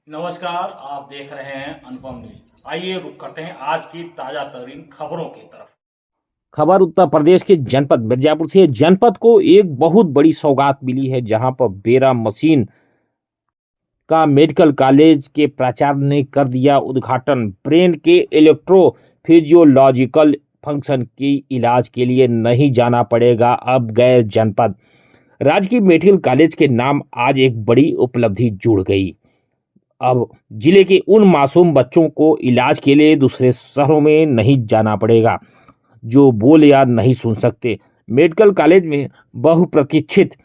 नमस्कार, आप देख रहे हैं अनुपम न्यूज। आइए रुक करते हैं आज की ताजा तरीन खबरों की तरफ। खबर उत्तर प्रदेश के जनपद मिर्जापुर से है। जनपद को एक बहुत बड़ी सौगात मिली है, जहां पर बेरा मशीन का मेडिकल कॉलेज के प्राचार्य ने कर दिया उद्घाटन। ब्रेन के इलेक्ट्रोफिजियोलॉजिकल फंक्शन की इलाज के लिए नहीं जाना पड़ेगा अब गैर जनपद। राजकीय मेडिकल कॉलेज के नाम आज एक बड़ी उपलब्धि जुड़ गई। अब जिले के उन मासूम बच्चों को इलाज के लिए दूसरे शहरों में नहीं जाना पड़ेगा जो बोल या नहीं सुन सकते। मेडिकल कॉलेज में बहुप्रतीक्षित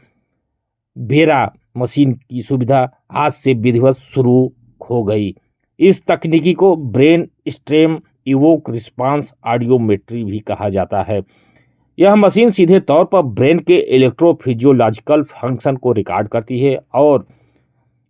बेरा मशीन की सुविधा आज से विधिवत शुरू हो गई। इस तकनीकी को brain stem evoke response audiometry भी कहा जाता है। यह मशीन सीधे तौर पर ब्रेन के इलेक्ट्रोफिजियोलॉजिकल फंक्शन को रिकॉर्ड करती है और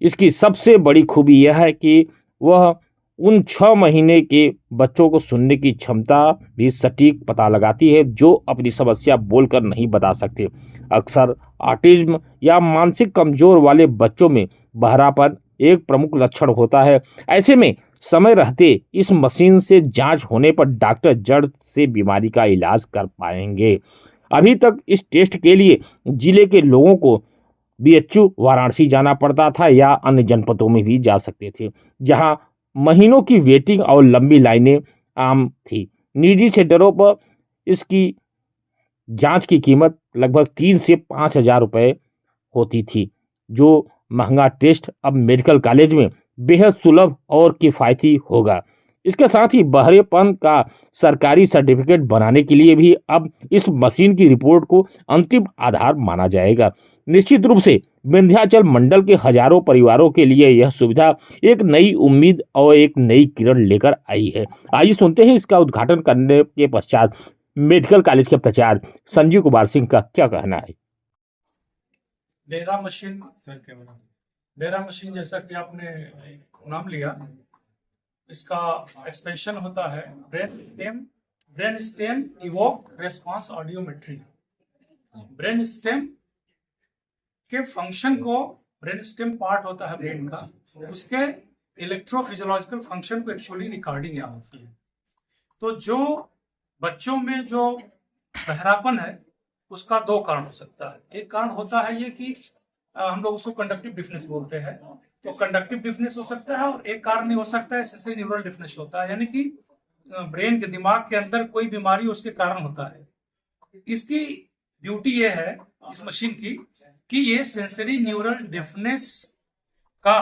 इसकी सबसे बड़ी खूबी यह है कि वह उन 6 महीने के बच्चों को सुनने की क्षमता भी सटीक पता लगाती है जो अपनी समस्या बोलकर नहीं बता सकते। अक्सर ऑटिज्म या मानसिक कमजोर वाले बच्चों में बहरापन एक प्रमुख लक्षण होता है। ऐसे में समय रहते इस मशीन से जांच होने पर डॉक्टर जड़ से बीमारी का इलाज कर पाएंगे। अभी तक इस टेस्ट के लिए जिले के लोगों को बीएचयू वाराणसी जाना पड़ता था या अन्य जनपदों में भी जा सकते थे, जहां महीनों की वेटिंग और लंबी लाइनें आम थी। निजी सेंटरों पर इसकी जांच की कीमत लगभग 3 से 5 हज़ार रुपये होती थी। जो महंगा टेस्ट अब मेडिकल कॉलेज में बेहद सुलभ और किफ़ायती होगा। इसके साथ ही बहरेपन का सरकारी सर्टिफिकेट बनाने के लिए भी अब इस मशीन की रिपोर्ट को अंतिम आधार माना जाएगा। निश्चित रूप से विंध्याचल मंडल के हजारों परिवारों के लिए यह सुविधा एक नई उम्मीद और एक नई किरण लेकर आई है। आइए सुनते हैं इसका उद्घाटन करने के पश्चात मेडिकल कॉलेज के प्राचार्य संजीव कुमार सिंह का क्या कहना है। डेरा मशीन डेरा मशीन जैसा कि आपने नाम लिया, इसका एक्सपेंशन होता है brain stem evoke response audiometry. Brain stem के फंक्शन को, ब्रेन स्टेम पार्ट होता है ब्रेन का, उसके इलेक्ट्रोफिजियोलॉजिकल फंक्शन को एक्चुअली रिकॉर्डिंग यहाँ होती है। तो जो बच्चों में जो बहरापन है उसका 2 कारण हो सकता है। एक कारण होता है ये कि हम लोग उसको कंडक्टिव डिफनेस बोलते हैं, तो कंडक्टिव डिफनेस हो सकता है। और एक कारण नहीं हो सकता है सेंसरी न्यूरल डिफनेस होता है, यानी कि ब्रेन के दिमाग के अंदर कोई बीमारी उसके कारण होता है। इसकी ब्यूटी ये है इस मशीन की कि ये सेंसरी न्यूरल डिफनेस का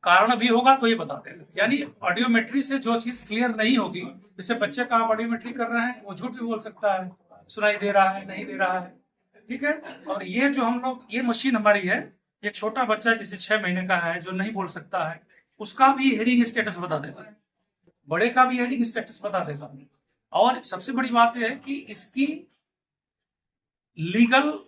कारण भी होगा तो ये बताते हैं। यानी ऑडियोमेट्री से जो चीज क्लियर नहीं होगी, जैसे बच्चे का आप ऑडियोमेट्री कर रहे हैं, वो झूठ भी बोल सकता है, सुनाई दे रहा है, नहीं दे रहा है, ठीक है। और ये जो हम लोग, ये मशीन हमारी है, ये छोटा बच्चा जैसे 6 महीने का है जो नहीं बोल सकता है, उसका भी हियरिंग स्टेटस बता देगा, बड़े का भी हियरिंग स्टेटस बता देगा। और सबसे बड़ी बात यह है कि इसकी लीगल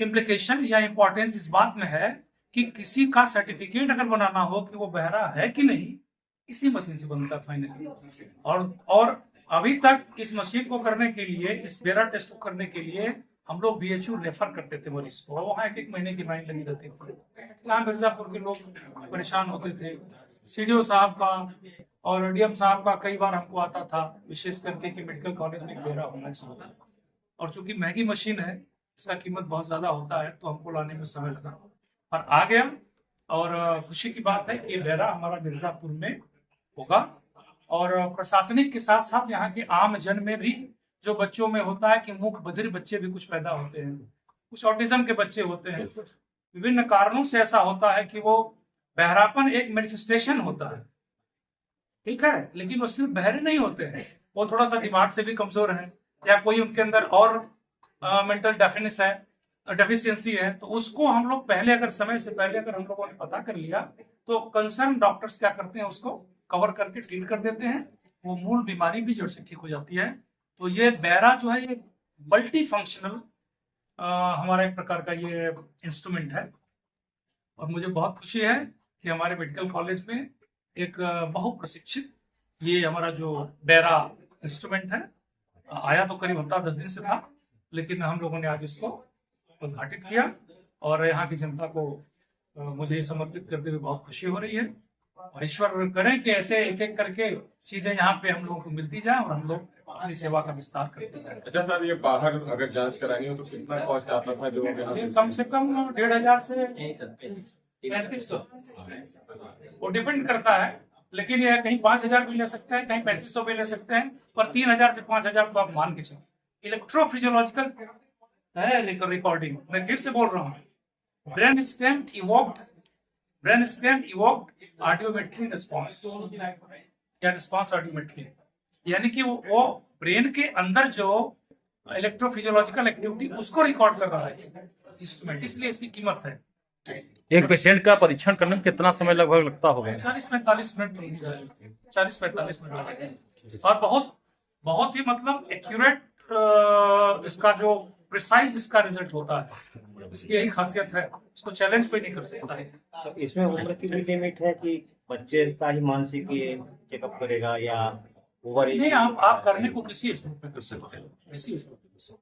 इम्प्लीकेशन या इंपॉर्टेंस इस बात में है कि किसी का सर्टिफिकेट अगर बनाना हो कि वो बहरा है कि नहीं, इसी मशीन से बनता है फाइनली। और अभी तक इस मशीन को करने के लिए, इस बेरा टेस्ट को करने के लिए हम लोग बीएचयू रेफर करते थे मरीज को, वहां 1 महीने की लाइन लगी रहती थी। यहाँ मिर्जापुर के लोग परेशान होते थे। सीडीओ साहब का और डीएम साहब का कई बार हमको आता था, विशेष करके कि मेडिकल कॉलेज में बेरा होना चाहिए। और चूंकि महंगी मशीन है, इसका कीमत बहुत ज्यादा होता है, तो हमको लाने में समय लगा, पर आ गया। और खुशी की बात है कि बेरा हमारा मिर्जापुर में होगा। और प्रशासनिक के साथ साथ यहाँ के आम जन में भी जो बच्चों में होता है कि मूक बधिर बच्चे भी कुछ पैदा होते हैं, कुछ ऑटिज्म के बच्चे होते हैं, विभिन्न कारणों से ऐसा होता है कि वो बहरापन एक मैनिफेस्टेशन होता है, ठीक है, लेकिन वो सिर्फ बहरे नहीं होते हैं, वो थोड़ा सा दिमाग से भी कमजोर है या कोई उनके अंदर और मेंटल डेफिशिएंसी है। तो उसको हम लोग पहले, अगर समय से पहले अगर हम लोगों ने पता कर लिया, तो कंसर्न डॉक्टर्स क्या करते हैं, उसको कवर करके ट्रीट कर देते हैं, वो मूल बीमारी भी जड़ से ठीक हो जाती है। तो ये बेरा जो है, ये मल्टी फंक्शनल हमारा एक प्रकार का ये इंस्ट्रूमेंट है। और मुझे बहुत खुशी है कि हमारे मेडिकल कॉलेज में एक बहुप्रशिक्षित ये हमारा जो बेरा इंस्ट्रूमेंट है, आया तो करीब हफ्ता 10 दिन से था, लेकिन हम लोगों ने आज इसको उद्घाटित किया और यहाँ की जनता को मुझे ये समर्पित करते हुए बहुत खुशी हो रही है और ईश्वर करें कि ऐसे एक एक करके चीजें यहाँ पे हम लोगों को मिलती जाए और हम लोग अपनी सेवा का विस्तार करते जाए। अच्छा सर, ये बाहर अगर जांच करानी हो तो कितना कॉस्ट आता था लोगों के ये यहाँ? कम से कम 1,500 से 3500 वो डिपेंड करता है, लेकिन ये कहीं 5,000 भी ले सकते हैं, कहीं 3500 भी ले सकते हैं, पर 3,000 से 5,000 तो आप मान के चलिए। इलेक्ट्रोफिजियोलॉजिकल है रिकॉर्डिंग, मैं फिर से बोल रहा हूँ, brain stem evoked audiometry response या रिस्पॉन्स ऑडियोमेट्री, यानी कि वो ब्रेन के अंदर जो इलेक्ट्रोफिजियोलॉजिकल एक्टिविटी उसको रिकॉर्ड कर रहा है इंस्ट्रूमेंट, इसलिए इसकी कीमत है। एक पेशेंट का परीक्षण करने में कितना समय लगभग लगता होगा? 40-45 मिनट, 40-45 मिनट लगेगा और बहुत बहुत ही मतलब एक्यूरेट इसका जो प्रिसाइज इसका रिजल्ट होता है, इसकी यही खासियत है, इसको चैलेंज कोई नहीं कर सकता है। तो इसमें उम्र की भी लिमिट है कि बच्चे का ही मानसिक चेकअप करेगा या ओवर एज? नहीं, आप करने को किसी स्टेज पे कर सकते हो, किसी स्टेज पे कर सकते हो।